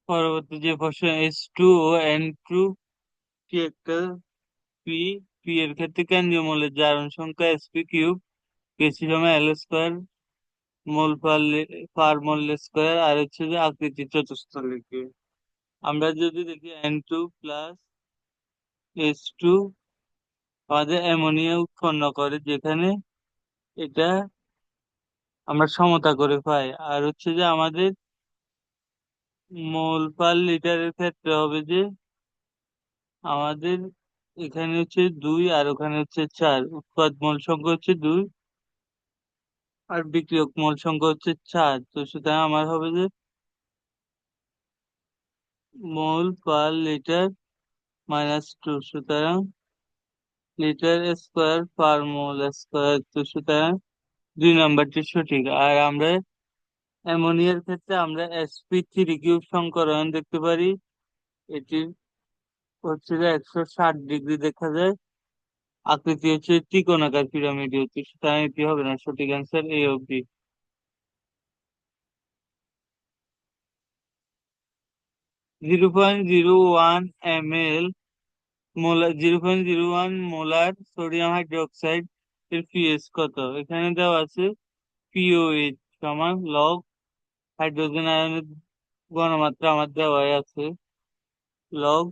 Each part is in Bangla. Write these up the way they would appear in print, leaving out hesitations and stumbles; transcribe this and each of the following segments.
পরবর্তী যে প্রশ্ন, H2 ও N2 কি একটা পি, পি এর ক্ষেত্রে কেন্দ্রীয় মৌলের জারণ সংখ্যা sp³ কেসি সমান L স্কোয়ার মোল পার মোল স্কোয়ার, আর হচ্ছে যে আকৃতি চতুস্তলিকে। আমরা যদি দেখি N2 + H2 আমাদের অ্যামোনিয়া উৎপন্ন করে, যেখানে এটা আমরা সমতা করে পাই। আর হচ্ছে যে আমাদের মোল পার লিটারের ক্ষেত্রে হবে যে আমাদের এখানে হচ্ছে 2 আর ওখানে হচ্ছে 4, উৎপাদ মোল সংখ্যা হচ্ছে 2 আর বিক্রিয়ক মোল সংখ্যা হচ্ছে 4। তো সুতরাং আমার হবে যে মোল পার লিটার -2, সুতরাং লিটার স্কোয়ার পার মোল স্কোয়ার। তো সুতরাং 2 নম্বরটি সঠিক। আর আমরা অ্যামোনিয়ার ক্ষেত্রে আমরা sp3³ সংকরণ দেখতে পারি। এটির হচ্ছে যে 160 ডিগ্রি দেখা যায়, আকৃতি হচ্ছে ত্রিকোণাকার পিরামিড হচ্ছে, সুতরাং এটি হবে না, সঠিক অ্যান্সার এ ও B. 0.01 ml molar 0.01 molar sodium hydroxide এর পিএইচ কত? এখানে দেওয়া আছে পিওএইচ সমান লগ হাইড্রোজেন আয়নের ঘনমাত্রা আমার দেওয়াই আছে লগ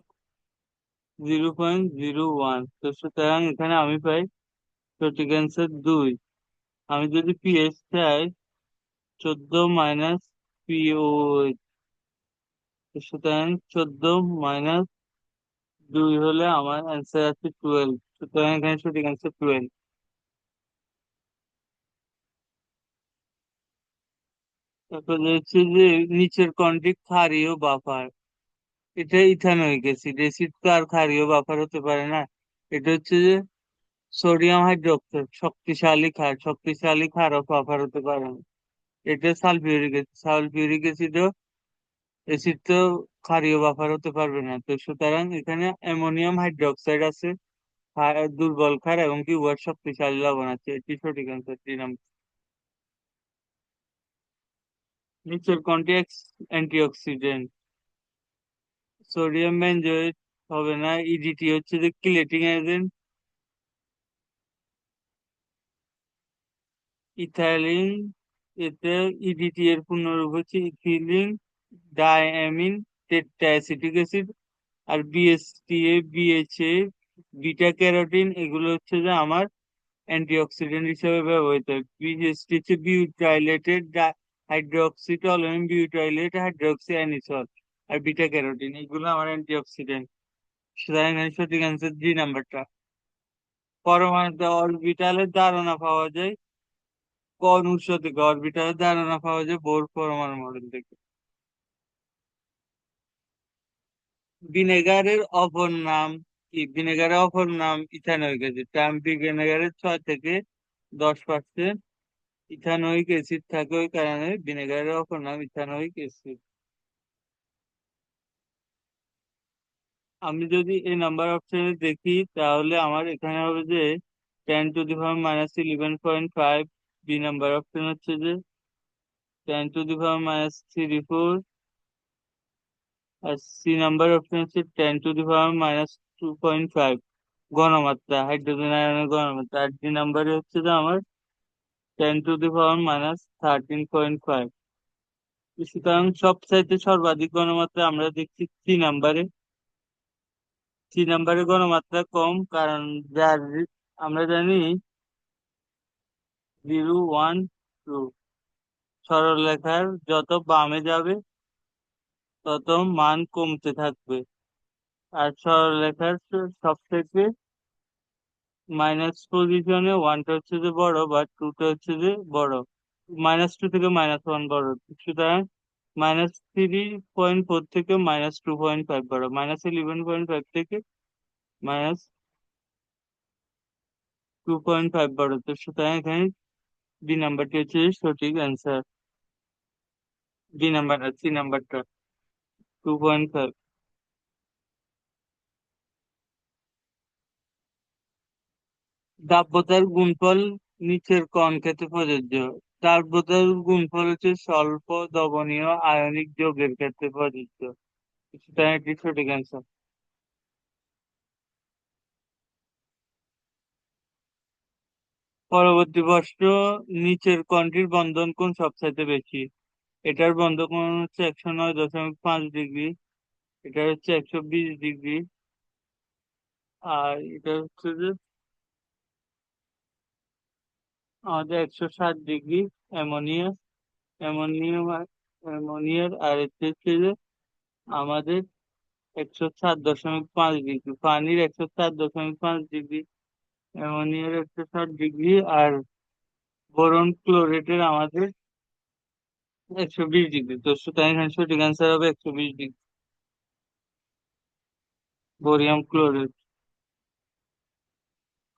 0.01। তো সুতরাং এখানে আমি পাই সঠিক অ্যান্সার 2। আমি যদি পিএইচ চাই 14 - পিওএইচ, সুতরাং 14 - 2 হলে আমার অ্যান্সার আছে 12। সুতরাং এখানে সঠিক অ্যান্সার 12। তারপর হচ্ছে যে নিচের কোনটি ক্ষারীয় বাফার? এটা ইথানোয়িক অ্যাসিড। অ্যাসিড তো আর ক্ষারীয় বাফার হতে পারে না। এটা হচ্ছে যে সোডিয়াম হাইড্রোক্সাইড, শক্তিশালী ক্ষারক বাফার হতে পারে না। এটা সালফিউরিক অ্যাসিড। সালফিউরিক অ্যাসিডও অ্যাসিড তো ক্ষারীয় বাফার হতে পারবে না। তো সুতরাং এখানে অ্যামোনিয়াম হাইড্রোক্সাইড আছে, দুর্বল ক্ষার, এবং কি উহার শক্তিশালী লবণ আছে। এটি সঠিক অ্যান্সার 3 নম্বর। নিচের কোনটি অ্যান্টিঅক্সিডেন্ট? সোডিয়াম বেনজোয়েট হবে না। ইডিটি হচ্ছে যে কিলেটিং এজেন্ট। ইথাইলিন, এতে ইডিটি এর পূর্ণরূপ হচ্ছে ইথিলিন ডাইঅ্যামিন টেট্রাএসিটিক অ্যাসিড। আর বিএসটিএ, বিএইচএ, বিটা ক্যারোটিন, এগুলো হচ্ছে যে আমার অ্যান্টিঅক্সিডেন্ট হিসেবে ব্যবহৃত হয়। বিএসটি হচ্ছে butylated hydroxy toluene butylate hydroxy anisole. আর বিটা ক্যারোটিন, এগুলো আমার অ্যান্টিঅক্সিডেন্ট। সুতরাং এখানে সঠিক অ্যান্সার 3 নাম্বারটা। পরমাণুতে অরবিটালের ধারণা পাওয়া যায় কোন উৎস থেকে? অরবিটালের ধারণা পাওয়া যায় বোর পরমাণু মডেল থেকে। ভিনেগারের অপর নাম কি? ভিনেগারের অপর নাম ইথানোয়িক অ্যাসিড। কারণ ভিনেগারের 6 থেকে 10% ইথানোয়িক অ্যাসিড থাকে, ওই কারণে ভিনেগারের অপর নাম ইথানোয়িক অ্যাসিড। আমি যদি এই নাম্বার অপশনে দেখি, তাহলে আমার এখানে হবে যে 10⁻⁻11.5। বি নাম্বার অপশন হচ্ছে যে 10⁻⁻34। আর সি নাম্বার অপশন হচ্ছে 10⁻⁻2.5 ঘনমাত্রা, হাইড্রোজেন আয়নের ঘনমাত্রা। আর ডি নাম্বারে হচ্ছে যে আমার 10⁻⁻13.5। সুতরাং সবচাইতে সর্বাধিক ঘনমাত্রা আমরা দেখছি সি নাম্বারে। সি নাম্বারে ঘনমাত্রা কম, কারণ যার আমরা জানি 0, 1, 2 সরলরেখার যত বামে যাবে তত মান কমতে থাকবে। আর সরলরেখার সব থেকে মাইনাস পজিশনে ওয়ানটা হচ্ছে যে বড়, বা টুটা হচ্ছে যে বড়। -2 থেকে -1 বড়। সুতরাং -3.4 থেকে -2.5 বড়। -11.5 থেকে -2.5 বড়। তো সুতরাং এখানে বি নাম্বারটি হচ্ছে সঠিক অ্যান্সার। বি নাম্বার, সি নাম্বারটা 2.5। দাব্যতার গুণফল নিচের কোন ক্ষেত্রে প্রযোজ্য? দাব্যতার গুণফল হচ্ছে স্বল্প দ্রবণীয় আয়নিক যৌগের ক্ষেত্রে প্রযোজ্য। সেটা একটি সঠিক অ্যান্সার। পরবর্তী প্রশ্ন, নিচের কোনটির বন্ধন কোণ সবচাইতে বেশি? এটার বন্ধন কোণ হচ্ছে 109.5 ডিগ্রি, এটা হচ্ছে 120 ডিগ্রি, আর এটা হচ্ছে যে আমাদের 160 ডিগ্রি। অ্যামোনিয়া, অ্যামোনিয়াম অ্যামোনিয়ার, আর এটা হচ্ছে যে আমাদের 107.5 ডিগ্রি, পানির 107.5 ডিগ্রি, অ্যামোনিয়ার 160 ডিগ্রি, আর বোরন ক্লোরেটের আমাদের 120 ডিগ্রি। তো সুতরাং এখানে সঠিক অ্যান্সার হবে 120 ডিগ্রি, বোরিয়াম ক্লোরেট।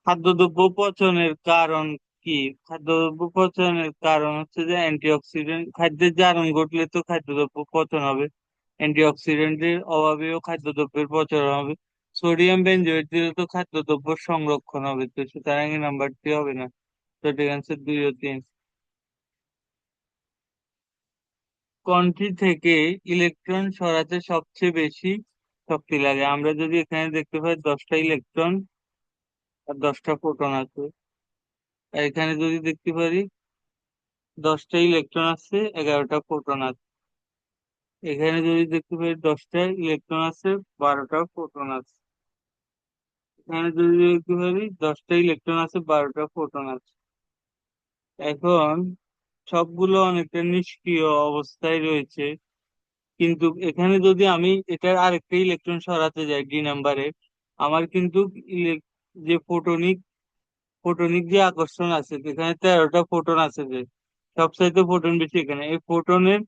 খাদ্যদ্রব্য পচনের কারণ কি? খাদ্যদ্রব্য পচনের কারণ হচ্ছে যে অ্যান্টিঅক্সিডেন্ট, খাদ্যের জারণ ঘটলে তো খাদ্যদ্রব্য পচন হবে। অ্যান্টিঅক্সিডেন্টের অভাবেও খাদ্যদ্রব্যের পচন হবে। সোডিয়াম বেনজোয়েট দিলে তো খাদ্যদ্রব্য সংরক্ষণ হবে। তো সুতরাং এই নাম্বারটি হবে না, সঠিক অ্যান্সার 2 ও 3। কোনটি থেকে ইলেকট্রন সরাতে সবচেয়ে বেশি শক্তি লাগে? আমরা যদি এখানে দেখতে পাই 10টা ইলেকট্রন আর 10টা প্রোটন আছে। আর এখানে যদি দেখতে পারি 10টা ইলেকট্রন আছে, 11টা প্রোটন আছে। এখানে যদি দেখতে পারি 10টা ইলেকট্রন আছে, 12টা প্রোটন আছে। এখানে যদি দেখতে পারি 10টা ইলেকট্রন আছে, 12টা প্রোটন আছে। এখন সবগুলো অনেকটা নিষ্ক্রিয় অবস্থায় রয়েছে, কিন্তু এখানে যদি আমি এটার আরেকটা ইলেকট্রন সরাতে যাই ডি নাম্বারে, আমার কিন্তু যে ফোটনিক ফোটনিক যে আকর্ষণ আছে, এখানে 13টা ফোটন আছে, যে সবচাইতে ফোটন বেশি এখানে। এই ফোটনের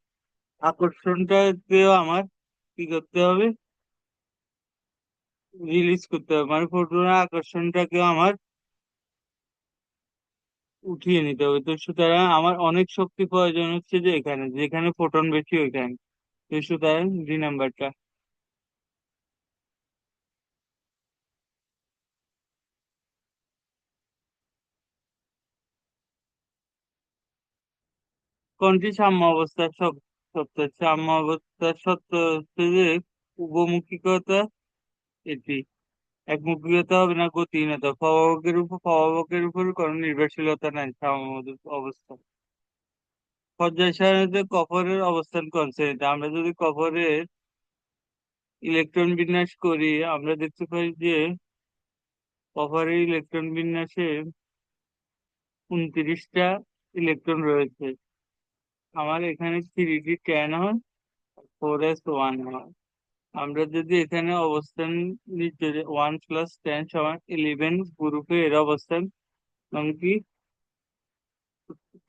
আকর্ষণটাকেও আমার কি করতে হবে, রিলিজ করতে হবে, মানে ফোটনের আকর্ষণটাকেও আমার উঠিয়ে নিতে হবে। তো সুতরাং আমার অনেক শক্তি প্রয়োজন হচ্ছে যে এখানে, যেখানে ফোটন বেশি ওইখানে। তো সুতরাং ডি নাম্বারটা। কোনটি সাম্য অবস্থার সত্য? সাম্য অবস্থার সত্য হচ্ছে যে উভমুখিকতা, এটি একমুখিকতা হবে না, গতিহীনতা। প্রভাবকের উপর কোনো নির্ভরশীলতা নাই সাম্য অবস্থা। পর্যায় সারণীতে কপরের অবস্থান কোন শ্রেণীতে? আমরা যদি কপরের ইলেকট্রন বিন্যাস করি, আমরা দেখতে পাই যে কপারের ইলেকট্রন বিন্যাসে 29টা ইলেকট্রন রয়েছে। আমার এখানে 3d10 হয়, 4s1 হয়। আমরা যদি এখানে অবস্থান নিতে 1 + 10 = 11 গ্রুপে এর অবস্থান, এমনকি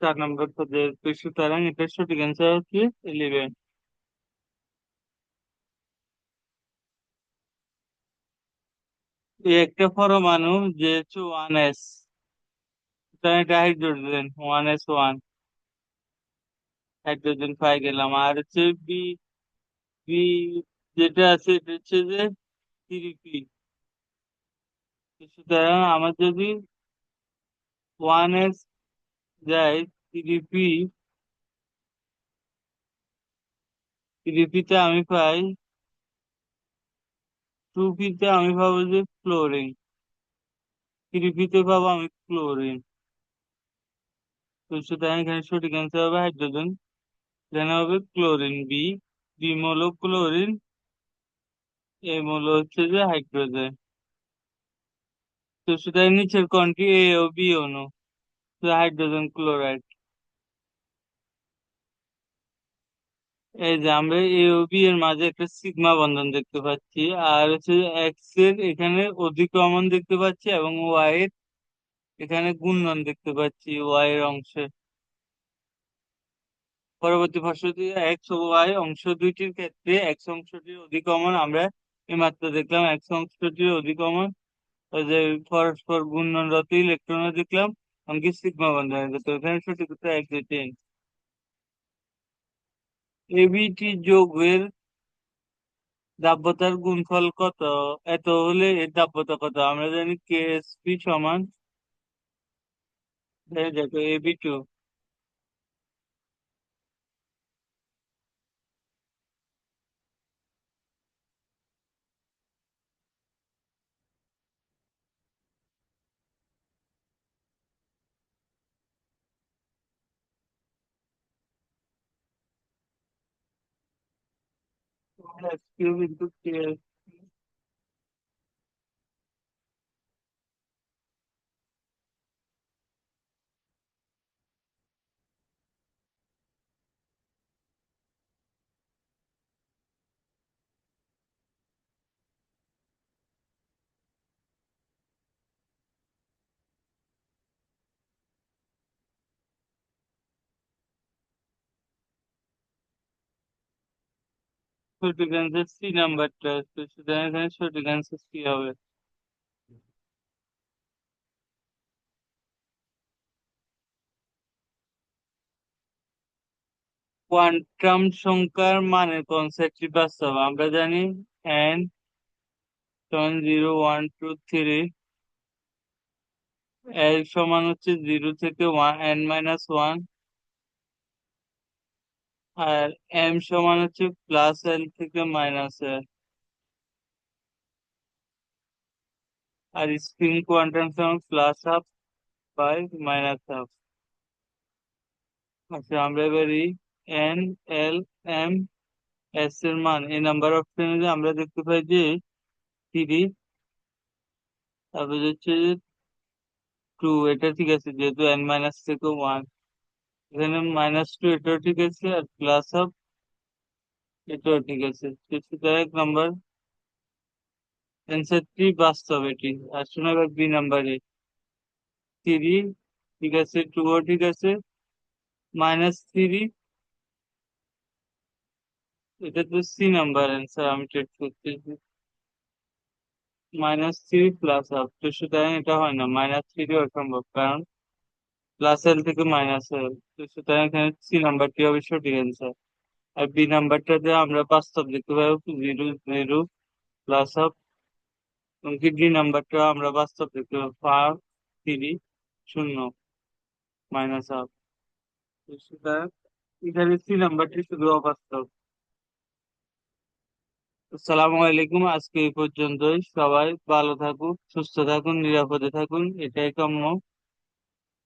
4 নম্বর পর্যায়ে। তো সুতরাং এটার সঠিক অ্যান্সার হচ্ছে 11। এই একটা পরমাণু যে হচ্ছে 1s, এটা হাইড্রোজেন, 1s1 হাইড্রোজেন পাই গেলাম। আর হচ্ছে বি বি যেটা আছে এটা হচ্ছে যে 3p। সুতরাং আমার যদি 1s যায়, 3p, 3p তে আমি পাই, 2p তে আমি পাবো যে ফ্লোরিন, 3p তে পাবো আমি ক্লোরিন। তো সুতরাং এখানে সঠিক অ্যান্সার হবে হাইড্রোজেন, এখানে হবে ক্লোরিন বি। বি মূল ক্লোরিন, এ মূল হচ্ছে যে হাইড্রোজেন। তো সুতরাং নিচের কোনটি এ ও বি অণু? Hydrogen chloride. এই যে আমরা এ ও বি এর মাঝে একটা সিগমা বন্ধন দেখতে পাচ্ছি, আর হচ্ছে এক্স এর এখানে অধিকরণ দেখতে পাচ্ছি, এবং ওয়াই এর এখানে গুণন দেখতে পাচ্ছি ওয়াই এর অংশে। পরবর্তী প্রশ্নটি, এক্স ও ওয়াই অংশ দুইটির ক্ষেত্রে এক্স অংশটির অধিকরণ আমরা এইমাত্র দেখলাম, এক্স অংশটির অধিকরণ ওই যে পরস্পর ঘূর্ণনরত ইলেকট্রন দেখলাম, এমনকি সিগমা বন্ধন। তো এখানে সঠিক উত্তর 1, 2, 3। এবিটি যৌগের দাব্যতার গুণফল কত? এত হলে এর দাব্যতা কত? আমরা জানি কেএসপি সমান, এই দেখো AB2। X cube into k. সঠিক অ্যান্সার সি নাম্বারটা, তো সুতরাং এখানে সঠিক অ্যান্সার সি হবে। কোয়ান্টাম সংখ্যার মানের কনসেপ্টটি বাস্তব। আমরা জানি এন সমান 0 1 2 3, এর সমান হচ্ছে 0 থেকে n-1, আর এম সমান হচ্ছে +l থেকে -l, আর স্প্রিং কোয়ান্টাম সমান +12/-12। আচ্ছা, আমরা এবারে এন, এল, এম, এস এর মান এই নাম্বার অপশনে আমরা দেখতে পাই যে 3, তারপর হচ্ছে 2, এটা ঠিক আছে যেহেতু n-থেকে 1। এখানে -2 এটাও ঠিক আছে, আর +12 এটাও ঠিক আছে, তো সুতরাং 1 নাম্বার অ্যান্সারটি বাস্তব এটি। আসুন এবার বি নাম্বারে। 3 ঠিক আছে, 2ও ঠিক আছে, -3, এটা তো সি নাম্বার অ্যান্সার আমি চেক করতেছি। -3 +12, তো সুতরাং এটা হয় না, -3 অসম্ভব, কারণ +l থেকে -l, তো সুতরাং এখানে সি নাম্বারটি হবে সঠিক অ্যান্সার। আর বি নাম্বারটাতে আমরা বাস্তব দেখতে পাবো 0 0 এমনকি ডি নাম্বারটা আমরা বাস্তব দেখতে পাবো 5 3 0 -12, তো সুতরাং এখানে সি নাম্বারটি শুধু অবাস্তব। আসসালামু আলাইকুম, আজকে এই পর্যন্তই। সবাই ভালো থাকুন, সুস্থ থাকুন, নিরাপদে থাকুন, এটাই কাম্য।